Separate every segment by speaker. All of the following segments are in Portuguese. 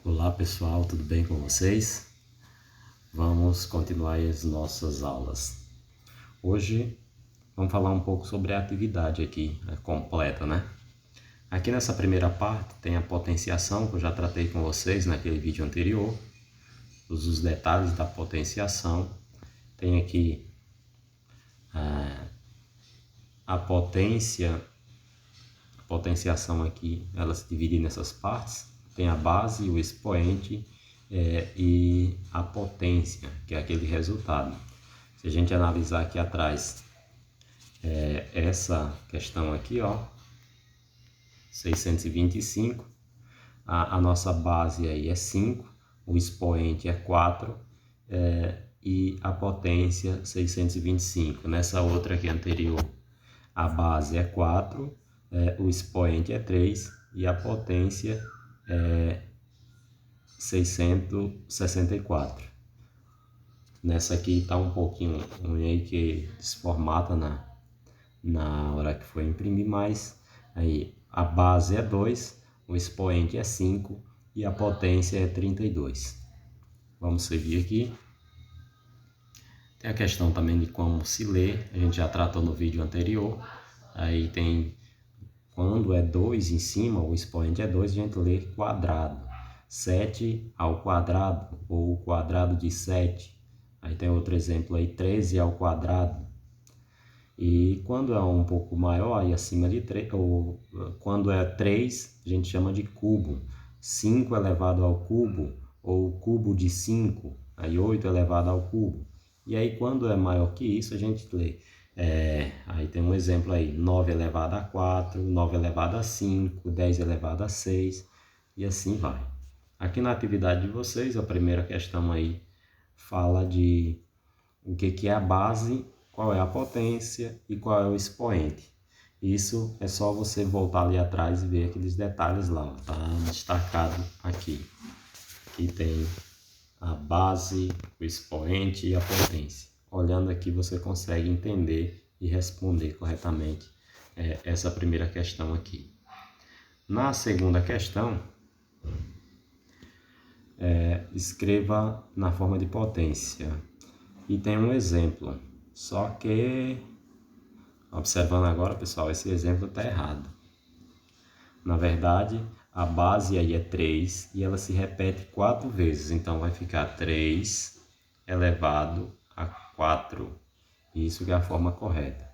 Speaker 1: Olá pessoal, tudo bem com vocês? Vamos continuar as nossas aulas. Hoje vamos falar um pouco sobre a atividade aqui completa, né? Aqui nessa primeira parte tem a potenciação, que eu já tratei com vocês naquele vídeo anterior, os detalhes da potenciação. Tem aqui a potenciação aqui, ela se divide nessas partes. Tem a base, o expoente e a potência, que é aquele resultado. Se a gente analisar aqui atrás, essa questão aqui, ó, 625, a nossa base aí é 5, o expoente é 4 e a potência 625. Nessa outra aqui anterior, a base é 4, o expoente é 3 e a potência é 664. Nessa aqui está um pouquinho ruim que desformata na hora que for imprimir, mas aí a base é 2, o expoente é 5 e a potência é 32. Vamos seguir aqui. Tem a questão também de como se lê, a gente já tratou no vídeo anterior. Aí tem, quando é 2 em cima, o expoente é 2, a gente lê quadrado. 7 ao quadrado, ou quadrado de 7. Aí tem outro exemplo aí, 13 ao quadrado. E quando é um pouco maior, aí acima de 3, ou quando é 3, a gente chama de cubo. 5 elevado ao cubo, ou cubo de 5, aí 8 elevado ao cubo. E aí quando é maior que isso, a gente lê. Aí tem um exemplo aí, 9 elevado a 4, 9 elevado a 5, 10 elevado a 6, e assim vai. Aqui na atividade de vocês, a primeira questão aí fala de o que é a base, qual é a potência e qual é o expoente. Isso é só você voltar ali atrás e ver aqueles detalhes lá, tá destacado aqui. Aqui tem a base, o expoente e a potência. Olhando aqui você consegue entender e responder corretamente essa primeira questão aqui. Na segunda questão, escreva na forma de potência. E tem um exemplo, só que, observando agora, pessoal, esse exemplo está errado. Na verdade, a base aí é 3 e ela se repete 4 vezes, então vai ficar 3 elevado a 4. Isso que é a forma correta,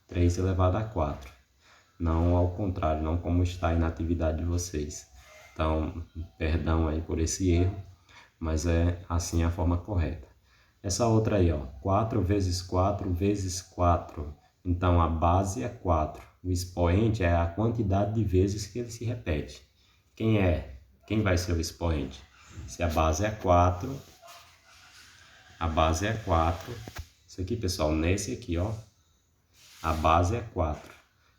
Speaker 1: 3 elevado a 4. Não ao contrário, não como está aí na atividade de vocês. Então, perdão aí por esse erro, mas é assim a forma correta. Essa outra aí, ó, 4 vezes 4 vezes 4. Então, a base é 4. O expoente é a quantidade de vezes que ele se repete. Quem vai ser o expoente? Se a base é 4, a base é 4. Isso aqui, pessoal, nesse aqui, ó, a base é 4.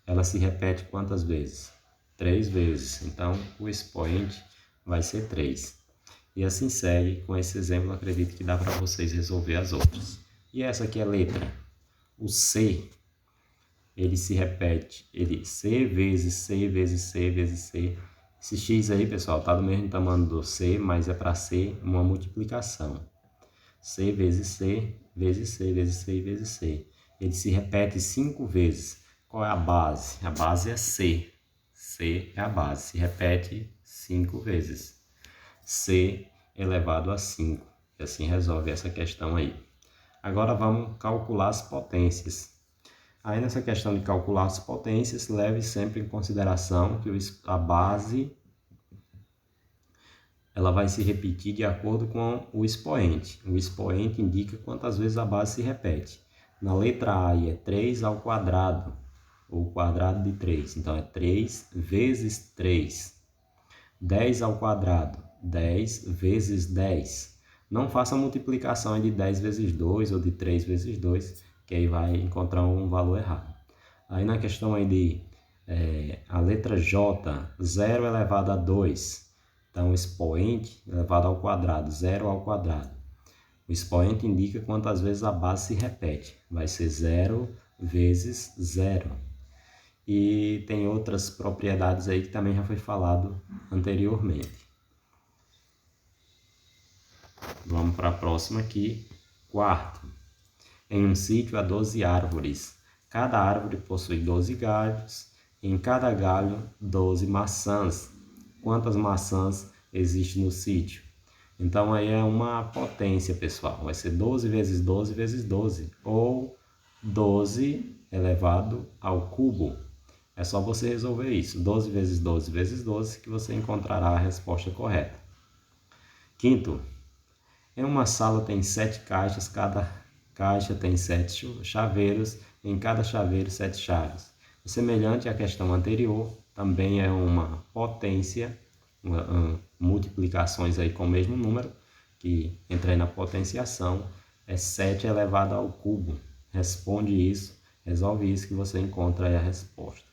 Speaker 1: Ela se repete quantas vezes? 3 vezes. Então, o expoente vai ser 3. E assim segue. Com esse exemplo, acredito que dá para vocês resolver as outras. E essa aqui é a letra. O C, ele se repete. C vezes C vezes C vezes C. Esse X aí, pessoal, tá do mesmo tamanho do C, mas é para ser uma multiplicação. C vezes C vezes C vezes C vezes C. Ele se repete 5 vezes. Qual é a base? A base é C. C é a base. Se repete 5 vezes. C elevado a 5. E assim resolve essa questão aí. Agora vamos calcular as potências. Aí nessa questão de calcular as potências, leve sempre em consideração que a base ela vai se repetir de acordo com o expoente. O expoente indica quantas vezes a base se repete. Na letra A é 3 ao quadrado, ou quadrado de 3. Então é 3 vezes 3. 10 ao quadrado, 10 vezes 10. Não faça multiplicação de 10 vezes 2 ou de 3 vezes 2, que aí vai encontrar um valor errado. Aí na questão aí de a letra J, 0 elevado a 2. Então, expoente elevado ao quadrado, 0 ao quadrado. O expoente indica quantas vezes a base se repete. Vai ser 0 vezes 0. E tem outras propriedades aí que também já foi falado anteriormente. Vamos para a próxima aqui. Quarto. Em um sítio há 12 árvores. Cada árvore possui 12 galhos. Em cada galho, 12 maçãs. Quantas maçãs existem no sítio? Então aí é uma potência, pessoal. Vai ser 12 vezes 12 vezes 12. Ou 12 elevado ao cubo. É só você resolver isso. 12 vezes 12 vezes 12 que você encontrará a resposta correta. Quinto. Em uma sala tem 7 caixas, cada caixa tem 7 chaveiros, em cada chaveiro 7 chaves. Semelhante à questão anterior, também é uma potência, multiplicações aí com o mesmo número, que entra aí na potenciação, é 7 elevado ao cubo. Responde isso, resolve isso que você encontra aí a resposta.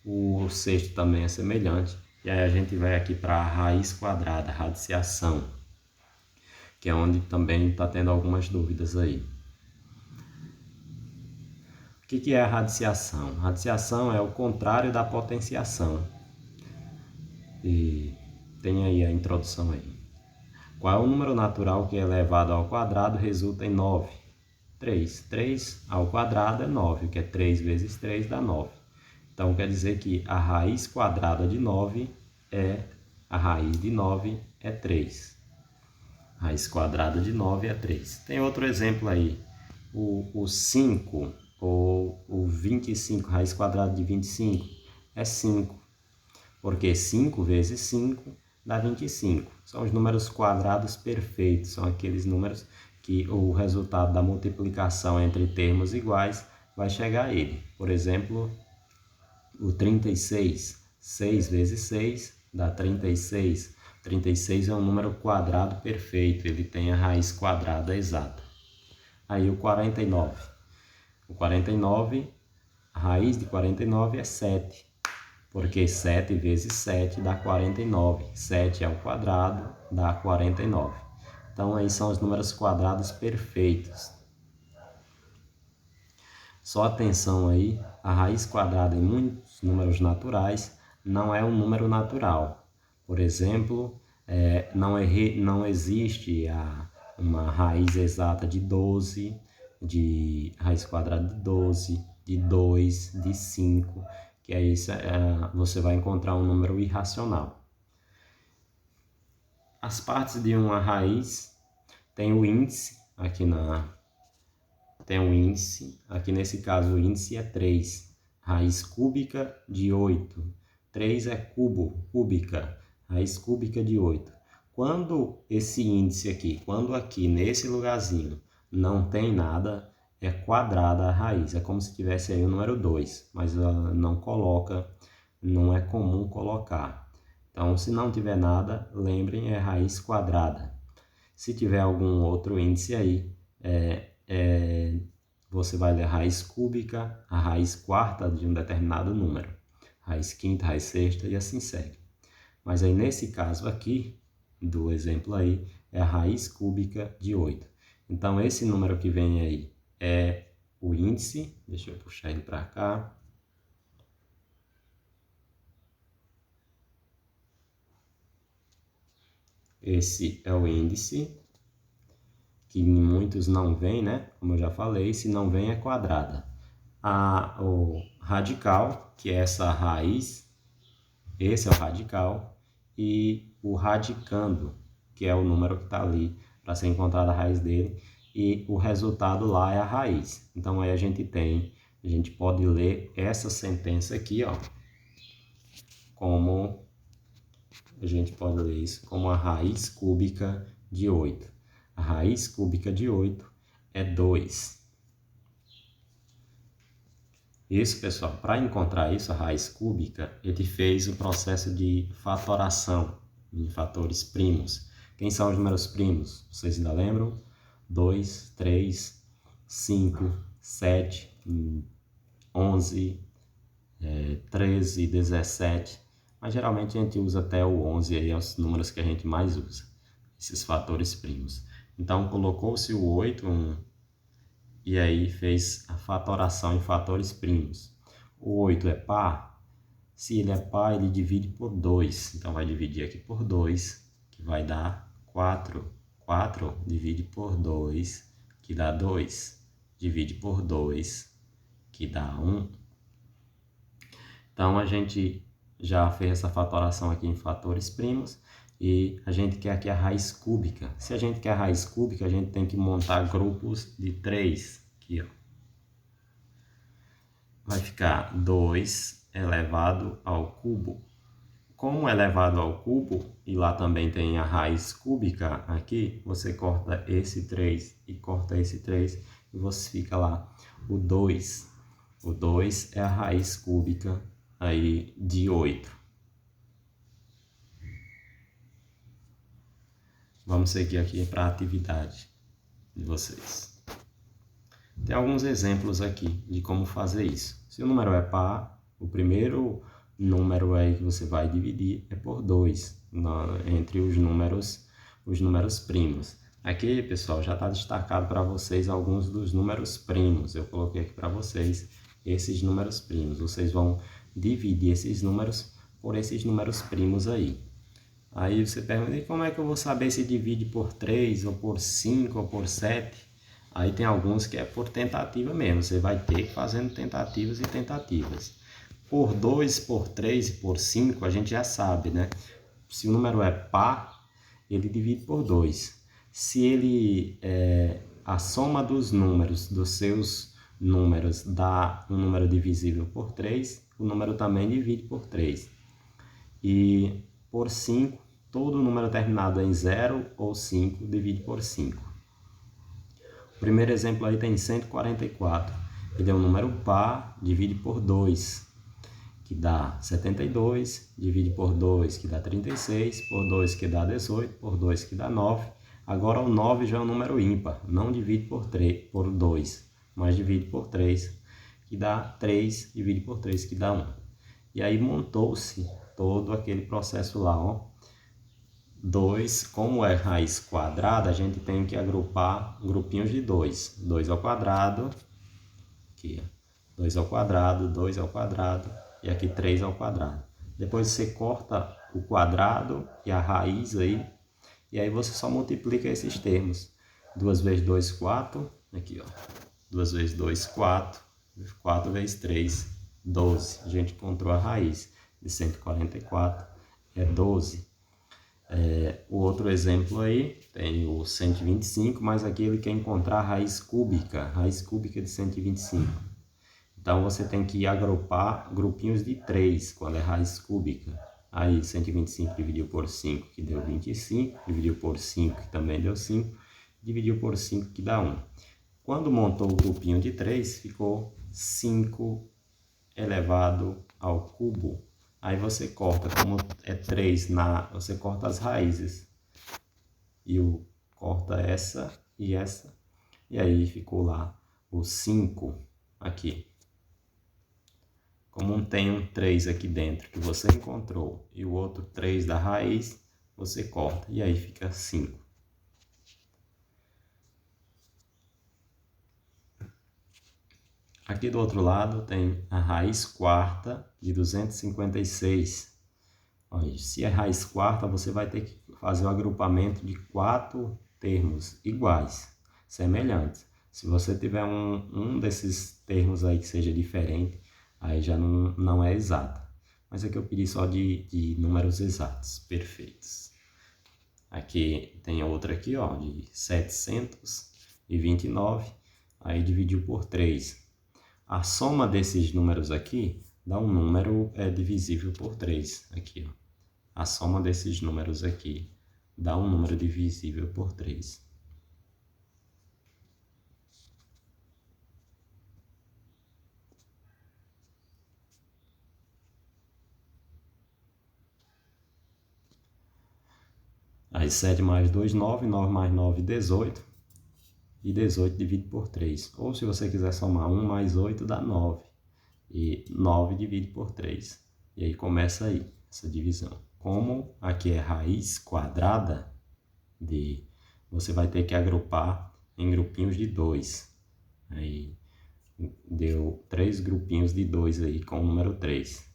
Speaker 1: O sexto também é semelhante, e aí a gente vai aqui para a raiz quadrada, radiciação, que é onde também está tendo algumas dúvidas aí. O que é a radiciação? A radiciação é o contrário da potenciação. E tem aí a introdução aí. Qual é o número natural que é elevado ao quadrado resulta em 9? 3. 3 ao quadrado é 9, o que é 3 vezes 3 dá 9. Então quer dizer que a raiz quadrada de 9 a raiz de 9 é 3. Raiz quadrada de 9 é 3. Tem outro exemplo aí. O 5 ou o 25, raiz quadrada de 25 é 5. Porque 5 vezes 5 dá 25. São os números quadrados perfeitos. São aqueles números que o resultado da multiplicação entre termos iguais vai chegar a ele. Por exemplo, o 36. 6 vezes 6 dá 36. 36 é um número quadrado perfeito, ele tem a raiz quadrada exata. Aí o 49. O 49, a raiz de 49 é 7, porque 7 vezes 7 dá 49. 7 ao quadrado dá 49. Então aí são os números quadrados perfeitos. Só atenção aí, a raiz quadrada em muitos números naturais não é um número natural. Por exemplo, não existe uma raiz exata de 12, de raiz quadrada de 12, de 2, de 5, que aí você vai encontrar um número irracional. As partes de uma raiz tem o índice aqui nesse caso o índice é 3, raiz cúbica de 8, 3 é cúbica, raiz cúbica de 8. Quando esse índice aqui, quando aqui nesse lugarzinho não tem nada, é quadrada a raiz, é como se tivesse aí o número 2, mas ela não é comum colocar. Então, se não tiver nada, lembrem, é raiz quadrada. Se tiver algum outro índice aí, você vai ler a raiz cúbica, a raiz quarta de um determinado número, raiz quinta, raiz sexta e assim segue. Mas aí nesse caso aqui, do exemplo aí, é a raiz cúbica de 8. Então esse número que vem aí é o índice, deixa eu puxar ele para cá. Esse é o índice, que muitos não vem, né? Como eu já falei, se não vem é quadrada. O radical, que é essa raiz, esse é o radical, e o radicando, que é o número que está ali para ser encontrada a raiz dele, e o resultado lá é a raiz. Então aí a gente pode ler essa sentença aqui, ó, como a gente pode ler isso como a raiz cúbica de 8. A raiz cúbica de 8 é 2. Isso, pessoal, para encontrar isso, a raiz cúbica, ele fez o processo de fatoração de fatores primos. Quem são os números primos? Vocês ainda lembram? 2, 3, 5, 7, 11, 13, 17. Mas geralmente a gente usa até o 11, aí é os números que a gente mais usa, esses fatores primos. Então colocou-se o 8, e aí fez a fatoração em fatores primos. O 8 é par? Se ele é par, ele divide por 2. Então vai dividir aqui por 2, que vai dar 4. 4 divide por 2, que dá 2. Divide por 2, que dá 1. Então, a gente já fez essa fatoração aqui em fatores primos e a gente quer aqui a raiz cúbica. Se a gente quer a raiz cúbica, a gente tem que montar grupos de 3. Aqui, ó. Vai ficar 2 elevado ao cubo. Como elevado ao cubo, e lá também tem a raiz cúbica aqui, você corta esse 3 e corta esse 3 e você fica lá o 2. O 2 é a raiz cúbica aí de 8. Vamos seguir aqui para a atividade de vocês. Tem alguns exemplos aqui de como fazer isso. Se o número é par, o primeiro número aí que você vai dividir é por 2 entre os números primos. Aqui, pessoal, já está destacado para vocês alguns dos números primos. Eu coloquei aqui para vocês esses números primos. Vocês vão dividir esses números por esses números primos aí. Aí você pergunta, e como é que eu vou saber se divide por 3, ou por 5, ou por 7? Aí tem alguns que é por tentativa mesmo. Você vai ter que ir fazendo tentativas e tentativas. Por 2, por 3 e por 5, a gente já sabe, né? Se o número é par, ele divide por 2. Se ele a soma dos números, dos seus números, dá um número divisível por 3, o número também divide por 3. E por 5, todo número terminado em 0 ou 5 divide por 5. O primeiro exemplo aí tem 144. Ele é um número par, divide por 2. Que dá 72, divide por 2, que dá 36, por 2 que dá 18, por 2 que dá 9. Agora o 9 já é um número ímpar, não divide por 2, mas divide por 3, que dá 3, divide por 3, que dá 1. E aí montou-se todo aquele processo lá, ó. 2, como é raiz quadrada, a gente tem que agrupar grupinhos de 2. 2 ao quadrado, aqui, ó. 2 ao quadrado, 2 ao quadrado, e aqui 3 ao quadrado. Depois você corta o quadrado e a raiz aí, e aí você só multiplica esses termos. 2 vezes 2, 4, aqui ó, 2 vezes 2, 4, 4 vezes 3, 12. A gente encontrou a raiz de 144, é 12. O outro exemplo aí, tem o 125, mas aqui ele quer encontrar a raiz cúbica de 125. Então, você tem que agrupar grupinhos de 3, quando é raiz cúbica. Aí, 125 dividiu por 5, que deu 25. Dividiu por 5, que também deu 5. Dividiu por 5, que dá 1. Quando montou o grupinho de 3, ficou 5 elevado ao cubo. Aí você corta, como é 3, você corta as raízes. E corta essa e essa. E aí ficou lá o 5 aqui. Como tem um 3 aqui dentro que você encontrou e o outro 3 da raiz, você corta e aí fica 5. Aqui do outro lado tem a raiz quarta de 256. Olha, se é raiz quarta, você vai ter que fazer o agrupamento de 4 termos iguais, semelhantes. Se você tiver um desses termos aí que seja diferente, aí já não é exata. Mas aqui eu pedi só de números exatos, perfeitos. Aqui tem outra aqui, ó, de 729, aí dividiu por 3. A soma desses números aqui dá um número divisível por 3. Aqui, ó. A soma desses números aqui dá um número divisível por 3. Aí 7 mais 2, 9. 9 mais 9, 18. E 18 divide por 3. Ou se você quiser somar 1 mais 8, dá 9. E 9 divide por 3. E aí começa aí essa divisão. Como aqui é raiz quadrada, você vai ter que agrupar em grupinhos de 2. Aí deu 3 grupinhos de 2 aí com o número 3.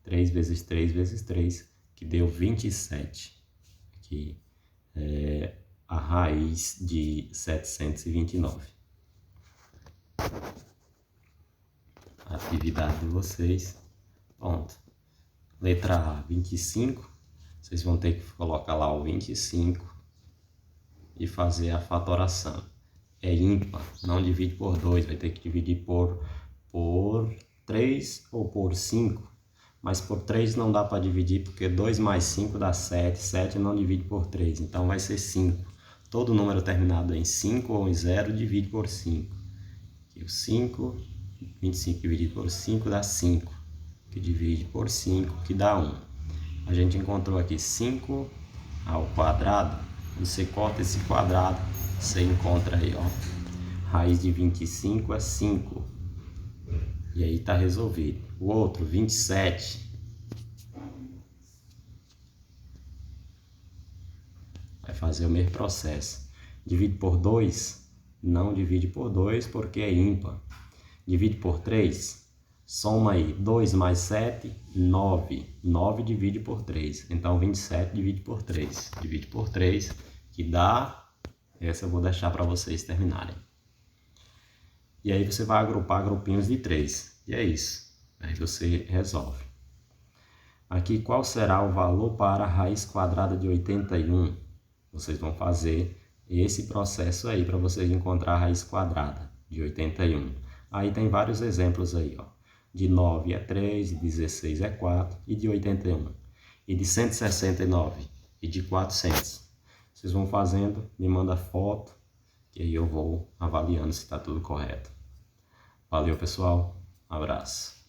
Speaker 1: 3 vezes 3 vezes 3, que deu 27. Aqui a raiz de 729. Atividade de vocês. Pronto. Letra A, 25. Vocês vão ter que colocar lá o 25 e fazer a fatoração. É ímpar, não divide por 2, vai ter que dividir por 3 ou por 5. Mas por 3 não dá para dividir, porque 2 mais 5 dá 7. 7 não divide por 3, então vai ser 5. Todo número terminado em 5 ou em 0 divide por 5. Aqui o 5, 25 dividido por 5 dá 5. Que divide por 5, que dá 1. A gente encontrou aqui 5 ao quadrado. Você corta esse quadrado, você encontra aí, ó. Raiz de 25 é 5. E aí tá resolvido. O outro, 27. Vai fazer o mesmo processo. Divide por 2? Não divide por 2 porque é ímpar. Divide por 3? Soma aí, 2 mais 7, 9. 9 divide por 3. Então, 27 divide por 3. Divide por 3, que dá... Essa eu vou deixar para vocês terminarem. E aí você vai agrupar grupinhos de 3. E é isso. Aí você resolve. Aqui, qual será o valor para a raiz quadrada de 81? Vocês vão fazer esse processo aí para vocês encontrar a raiz quadrada de 81. Aí tem vários exemplos aí, ó. De 9 é 3, de 16 é 4 e de 81. E de 169 e de 400. Vocês vão fazendo, me manda foto, que aí eu vou avaliando se está tudo correto. Valeu, pessoal. Um abraço.